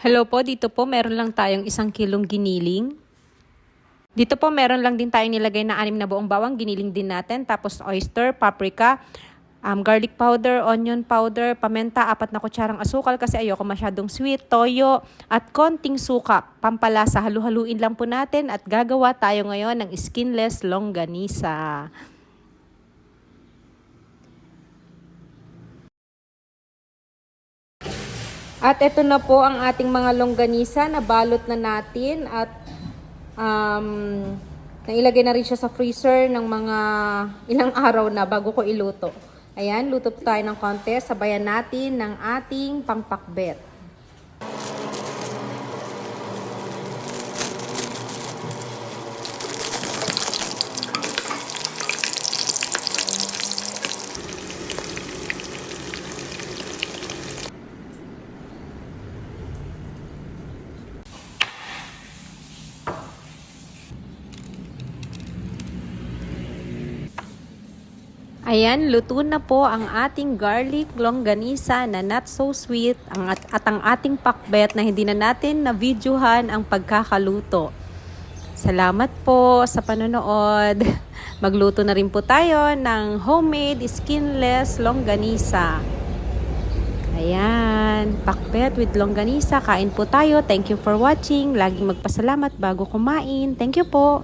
Hello po, dito po meron lang tayong 1 kilong giniling. Dito po meron lang din tayong nilagay na 6 na buong bawang, giniling din natin. Tapos oyster, paprika, garlic powder, onion powder, pamenta, 4 na kutsarang asukal kasi ayoko masyadong sweet, toyo, at konting suka. Pampalasa, halu-haluin lang po natin at gagawa tayo ngayon ng skinless longganisa. At ito na po ang ating mga longganisa na balot na natin at nailagay na rin siya sa freezer ng mga ilang araw na bago ko iluto. Ayan, luto tayo ng konti. Sabayan natin ng ating pangpakbet. Ayan, luto na po ang ating garlic longganisa na not so sweet at ang ating pakbet na hindi na natin na-videohan ang pagkakaluto. Salamat po sa panonood. Magluto na rin po tayo ng homemade skinless longganisa. Ayan, pakbet with longganisa. Kain po tayo. Thank you for watching. Laging magpasalamat bago kumain. Thank you po.